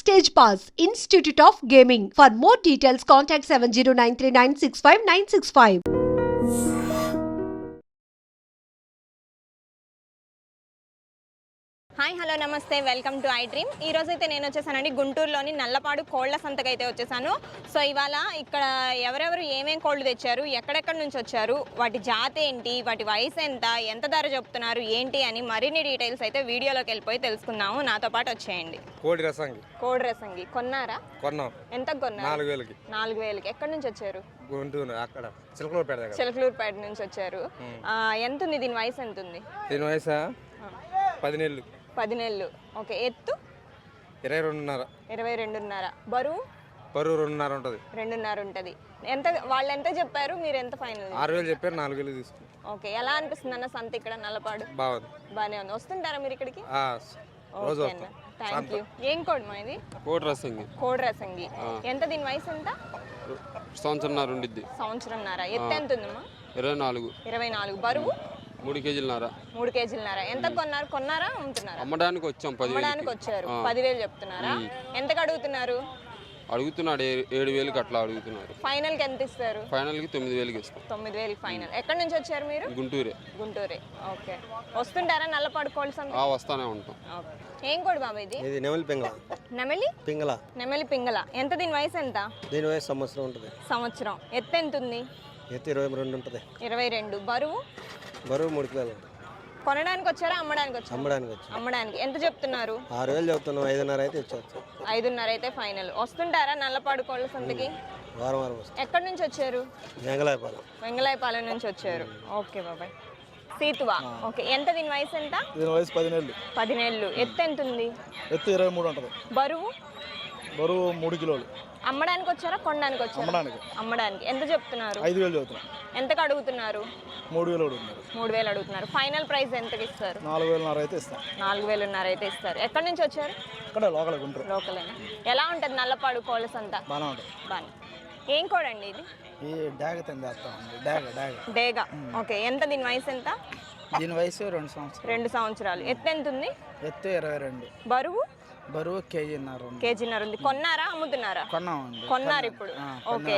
Stage Pass, Institute of Gaming. For more details, contact 7093965965965. Hi hello నమస్తే welcome to I dream. ఈ రోజు అయితే నేను వచ్చేసానండి గుంటూరులోని నల్లపాడు కోళ్ల సంతకి అయితే వచ్చేసాను. సో ఇవాళ ఇక్కడ ఎవరెవరు ఏమేం కోళ్ళు తెచ్చారు, ఎక్కడెక్కడి నుంచి వచ్చారు, వాటి జాతి ఏంటి, వాటి వయసు ఎంత, ఎంత ధర చెప్తున్నారు ఏంటి అని మరిన్ని డీటెయిల్స్ అయితే వీడియోలోకి వెళ్ళిపోయి తెలుసుకుందాము. నాతో పాటు వచ్చేయండి. కోడి రసంగి కొన్నారా? కొన్నాం. ఎంత కొన్నారు? 4,000కి. ఎక్కడి నుంచి వచ్చారు? గుంటూరు అక్కడ చిలకలూరుపేట నుంచి వచ్చారు. ఎంత ఉంది దీని వయసు? ఎంత ఉంది దీని వయసు? 10 నెలలు. 10 నెలలు. ఓకే. ఎత్తు 22.5. బరువు 2.5 ఉంటుంది. 2.5 ఉంటుంది. ఎంత వాళ్ళు ఎంత చెప్పారు, మీరు ఎంత ఫైనల్? 6,000 చెప్పారు, 4,000 తీసుకున్నాం. ఓకే. ఎలా అనిపిస్తుంది అన్న సంత ఇక్కడ నల్లపాడు? బాగానే ఉంది. వస్తుంటారా మీరు ఇక్కడికి? రోజు థ్యాంక్ యూ. ఏం కోడి మా ఇది? కోడి రసంగి. ఎంత దీని వయసు? ఎంత? సంవత్సరంన్నర ఉండిద్ది. సంవత్సరంన్నర. ఎత్తు ఎంత ఉందమ్మా? 24. బరువు 3 కేజీలన్నర. 3 కేజీలన్నర. ఎంత కొన్నారా అమ్ముతున్నారా? అమ్మడానికి వచ్చాం. 10,000 వచ్చారు. 10,000 చెప్తున్నారా? ఎంతకు అడుగుతున్నారు? అడుగుతున్నాడు 7,000కి అట్లా అడుగుతున్నారు. ఫైనల్ కి ఎంత ఇస్తారు? ఫైనల్ కి 9,000కి ఇస్తాం. 9,000 ఫైనల్. ఎక్కడి నుంచి వచ్చారు మీరు? గుంటూరే. ఓకే. వస్తుంటారా నల్లపాడు కోళ్ళ సంత? వస్తానే ఉంటాం. ఏం కోడి బాబా ఇది? నెమలి పింగళ. ఎంత దీని వయసు? ఎంత? దీని వయసు సంవత్సరం ఉంటుంది. సంవత్సరం. ఎత్తు ఎంత ఉంది? ఎత్తు 22 ఉంటుంది. 22. బరువు 3 కిలోలు. కొనడానికి వచ్చారా అమ్మడానికి వచ్చారా? అమ్మడానికి. ఎంత చెప్తున్నారు? 6,000 చెప్తున్నాం. 5.5 అయితే ఇచ్చారు. 5.5 అయితే ఫైనల్. వస్తుంటారా నల్లపాడు కోళ్ళ సంతకి? వారం వస్తుంది. ఎక్కడి నుంచి వచ్చారు? వెంగళాయపాలెం నుంచి వచ్చారు. ఓకే బాబాయ్. సీతువా. ఓకే. ఎంత దీని వయసు? ఎంత? దీని వయసు 10 నెలలు. 10 నెలలు. ఎత్తు ఎంత ఉంది? ఎత్తు 23 ఉంటుంది. బరువు 3 కిలోలు. అమ్మడానికి వచ్చారా కొనడానికి వచ్చారా? అమ్మడానికి. ఎంత చెప్తున్నారు? 5,000 చెప్తున్నారు. ఎంతకు అడుగుతున్నారు? 3,000 అడుగుతున్నారు. ఫైనల్ ప్రైస్ ఎంతకి ఇస్తారు? 4,500 అయితే ఇస్తాం. 4,500 అయితే ఇస్తారు. ఎక్కడి నుంచి వచ్చారు? ఇక్కడ లోకల్. ఎలా ఉంటుంది నల్లపాడు కోళ్ళ సంత? బాగానే. ఏం కోడండి ఇది? ఈ డాగ డేగ. ఓకే. ఎంత దీని వయసు? ఎంత? దీని వయసు 2 సంవత్సరాలు. ఎత్తు ఎంత ఉంది? ఎత్తు 22. బరువు కేజీన్నర ఉంది. కొన్నారా అమ్ముతున్నారా? కొన్నారు ఇప్పుడు. ఓకే.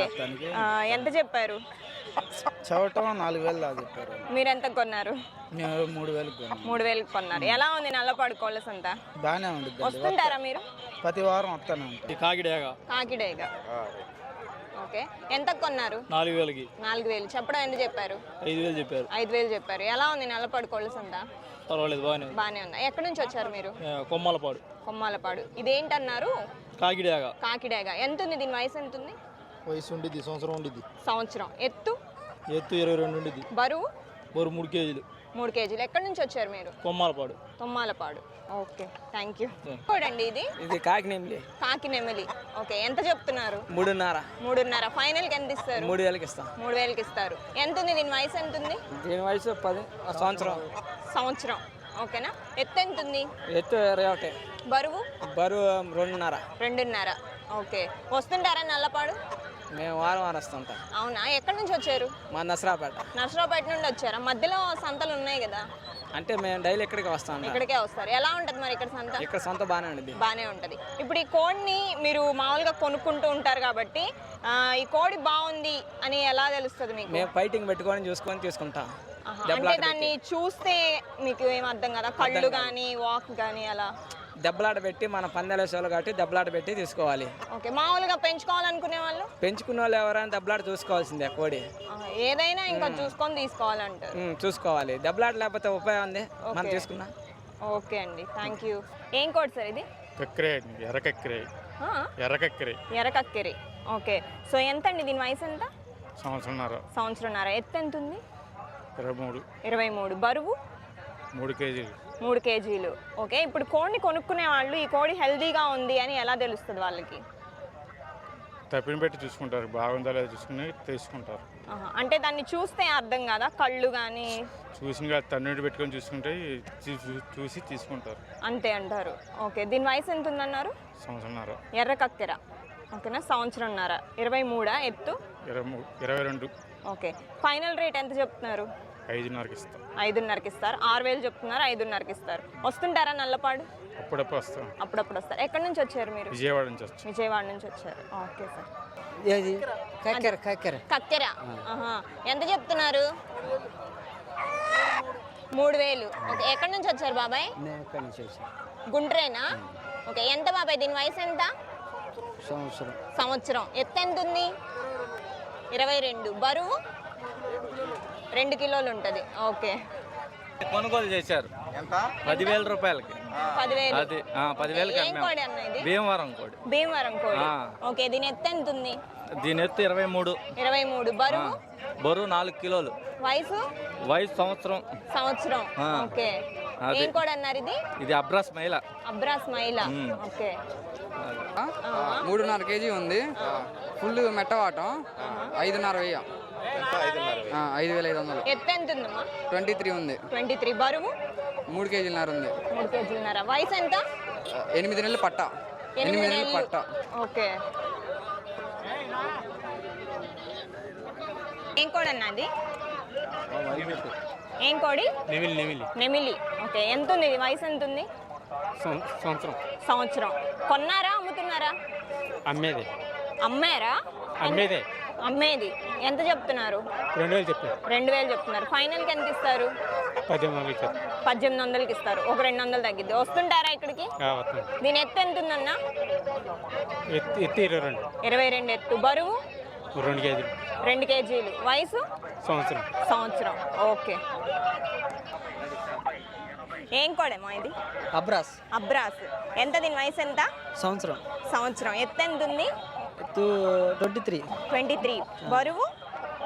ఎంత చెప్పారు? చవటం 4,000 దాకా చెప్పారు. మీరు ఎంత కొన్నారు? 3,000 కొన్నారు. ఎలా ఉంది నల్లపాడు కోళ్ళ సంత? బాగానే ఉంది. వస్తుంటారా మీరు? ప్రతి వారం వస్తాను. కాకిడేగ. ఓకే. ఎంత కొన్నారు? 4,000. చెప్పడం ఎంత చెప్పారు? 5,000 చెప్పారు. ఎలా ఉంది నల్లపాడు కోళ్ళ సంత? పర్వాలేదు, బాగానే ఉంది. ఎక్కడి నుంచి వచ్చారు మీరు? కొమ్మలపాడు. ఇదేంటన్నారు? కాకిడేగ. ఎంత ఉంది దీని వయసు? ఎంత ఉంది? వయసు ఉండిద్ది సంవత్సరం. ఎత్తు 22 ఉండిద్ది. బరువు 3 కేజీలు. 3 కేజీలు. ఎక్కడి నుంచి వచ్చారు మీరు? కొమ్మాలపాడు. ఓకే. Thank you. చూడండి ఇది కాకినెమిలి. ఓకే. ఎంత చెప్తున్నారు? 3.5. ఫైనల్ కి ఎంత ఇస్తారు? 3,000కి ఇస్తాం. 3,000కి ఇస్తారు. ఎంత ఉంది దీని వయసు? ఎంత ఉంది? దీని వయసు 10 సంవత్సరం. ఓకేనా. ఎత్తు ఎంత ఉంది? ఎత్తు 21. బరువు 2.5. ఓకే. వస్తుంటారా నల్లపాడు? మేము వారం వస్తుంటాం. అవునా. ఎక్కడి నుంచి వచ్చారు? మా నర్సరావుపేట నుండి వచ్చారా? మధ్యలో సంతలు ఉన్నాయి కదా, అంటే మేము డైలీ ఇక్కడికి వస్తాం. ఇక్కడికే వస్తారు. ఎలా ఉంటుంది మరి ఇక్కడ సంత? ఇక్కడ సంత బాగానే ఉంటుంది. ఇప్పుడు ఈ కోడిని మీరు మామూలుగా కొనుక్కుంటూ ఉంటారు కాబట్టి ఈ కోడి బాగుంది అని ఎలా తెలుస్తుంది మీకు? మేము ఫైటింగ్ పెట్టుకొని చూసుకొని తీసుకుంటాం. అంటే దాన్ని చూస్తే మీకు ఏం అర్థం కదా? కళ్ళు కానీ వాక్ కానీ అలా దెబ్బలాట పెట్టి మన పందాల సేవలు కాబట్టి దెబ్బలాట పెట్టి తీసుకోవాలి. ఓకే. మామూలుగా పెంచుకునే వాళ్ళు ఎవరైనా దెబ్బలాట చూసుకోవాల్సిందే. కోడి ఏదైనా ఇంకా చూసుకొని తీసుకోవాలంటారు. చూసుకోవాలి. దెబ్బలాట లేకపోతే ఉపాయం ఉంది మనం తీసుకున్నా. ఓకే అండి. Thank you. ఏం కోడి సార్ ఇది? ఎర్రకక్కెరి. ఓకే. సో ఎంత అండి దీని వయసు? ఎంత? సంవత్సరంన్నర. ఎత్తు ఎంత ఉంది? 23. బరువు 3 కేజీలు. ఓకే. ఇప్పుడు కోడిని కొనుక్కునే వాళ్ళు ఈ కోడి హెల్దీగా ఉంది అని ఎలా తెలుస్తుంది వాళ్ళకి? తప్పిన పెట్టి చూసుకుంటారు, బాగుందా లేదా చూసుకుని తీసుకుంటారు. అంటే దాన్ని చూస్తే అర్థం కదా? కళ్ళు కానీ చూసి తన్నుడి పెట్టుకొని చూసుకుంటే చూసి తీసుకుంటారు. అంతే అంటారు. ఓకే. దీని వయసు ఎంత ఉందన్నారు? సంవత్సరంన్నర. ఎర్రకక్కెర. ఓకేనా. సంవత్సరంన్నర. 23. ఎత్తు 22. ఓకే. ఫైనల్ రేట్ ఎంత చెప్తున్నారు? 5:30కి ఇస్తాం. 5:30కి ఇస్తారు. 6,000 చెప్తున్నారు, 5:30కి ఇస్తారు. వస్తుంటారా నల్లపాడు? అప్పుడప్పుడు వస్తాం. అప్పుడప్పుడు వస్తారు. ఎక్కడి నుంచి వచ్చారు మీరు? విజయవాడ నుంచి వచ్చాం. విజయవాడ నుంచి వచ్చారు. Okay sir. ఏది కక్కెర కక్కెర. ఆహా. ఎంత చెప్తున్నారు? 3,000. ఓకే. ఎక్కడి నుంచి వచ్చారు బాబాయ్? నేను ఎక్కడి నుంచి వచ్చాను? గుంట్రేనా? ఓకే. ఎంత బాబాయ్ దీని వయసు ఎంత? సంవత్సరం. ఎత్తు ఎంత ఉంది? 22. బరువు 2 కిలోలు ఉంటుంది. ఓకే. కొనుగోలు చేశారు 10,000 రూపాయలకి. 10,000. అది 10,000కి ఏం కోడి అన్న ఇది? భీమవరం కోడి. భీమవరం కోడి. ఓకే. దీని ఎత్తు ఎంత ఉంది? దీని ఎత్తు 23. 23. బరువు? బరువు 4 కిలోలు. వయసు? వయసు సంవత్సరం. ఓకే. ఏం కోడి అన్నారు ఇది? ఇది అబ్రాస్ మైల. అబ్రాస్ మైల. ఓకే. 3.5 కేజీ ఉంది. ఫుల్ మెట్టవాటం. 5.5 వెయ్యి. 5,500. ఎత్తు ఎంత ఉందమ్మా? 23 ఉంది. 23. బరువు? 3 కేజీలన్నర ఉంది. 3 కేజీలన్నర. వయసు ఎంత? 8 నెలలు పట్ట. 8 నెలలు నెలలు. పట్ట. ఓకే. ఏం కోడి అన్నది? ఏం కోడి? నెమిలి. ఓకే. ఎంత ఉంది ఇది? వయసు ఎంత ఉంది? సంవత్సరం. కొన్నారా అమ్ముతున్నారా? అమ్మారా? అమ్మేది. ఎంత చెప్తున్నారు? 2,000 చెప్తున్నారు. ఫైనల్కి ఎంత ఇస్తారు? 1800కి ఇస్తారు. ఒక 200 తగ్గిద్ది. వస్తుంటారా ఇక్కడికి? దీని ఎత్తు ఎంత ఉందన్నా? 22 ఎత్తు. బరువు? 2 కేజీలు. వయసు? సంవత్సరం. ఓకే. ఏం కోడేమో ఇది? అబ్రాస్. ఎంత దీని వయసు ఎంత? సంవత్సరం. ఎత్తు ఎంత ఉంది? 23. బరువు?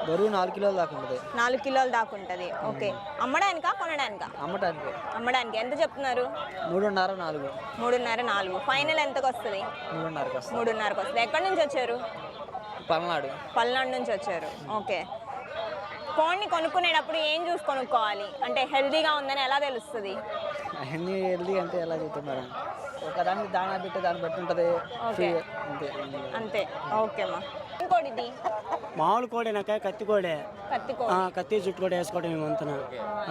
4 కిలోలు దాకా ఉంటుంది. 4 కిలోలు దాకా ఉంటుంది. ఓకే. అమ్మడానికా కొనడానికా? అమ్మడానికి. ఎంత చెప్తున్నారు? 3.5, 4. 3.5, 4. ఫైనల్ ఎంతకు వస్తుంది? 3.5కి వస్తుంది. ఎక్కడి నుంచి వచ్చారు? పల్నాడు నుంచి వచ్చారు. ఓకే. కోడిని కొనుక్కునేటప్పుడు ఏం చూసి కొనుక్కోవాలి? అంటే హెల్దీగా ఉందని ఎలా తెలుస్తుంది? అన్నీ హెల్దీ అంటే ఎలా చెప్తున్నారు? ఒకదానికి దానా పెట్టి దాన్ని బట్టి ఉంటుంది. ఓకే. అంతే. ఓకేమ్మా. ఏం కోడి ఇది? మామూలు కోడేనాక కత్తి కోడే. కత్తి చుట్టూ కూడా వేసుకోవడం ఏమంతనా.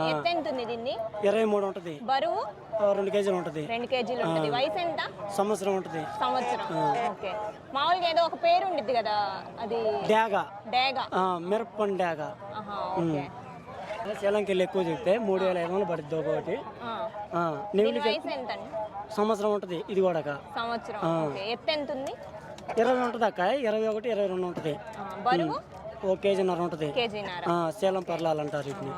ఎత్తు ఎంత ఉంది దీన్ని? 23 ఉంటుంది. బరువు? 2 కేజీలు ఉంటుంది. 2 కేజీలు ఉంటుంది. వయసు ఎంత? సంవత్సరం ఉంటుంది. ఓకే. మామూలుగా ఏదో ఒక పేరు ఉండిద్ది కదా, అది? డేగ. మిరప్పని డేగ. ఓకే. సేలంకి వెళ్ళి ఎక్కువ చెప్తే 3,500 పడుతుంది ఒకటి. వయసు ఎంత? సంవత్సరం ఉంటుంది. ఇది కూడా సంవత్సరం. ఎత్తు ఎంత ఉంది? 20 ఉంటుంది అక్క. 21, 22 ఉంటుంది. బరువు? 1 కేజీన్నర ఉంటుంది. కేజీన్నర. సేలం పర్లాలంటారు ఇప్పుడు.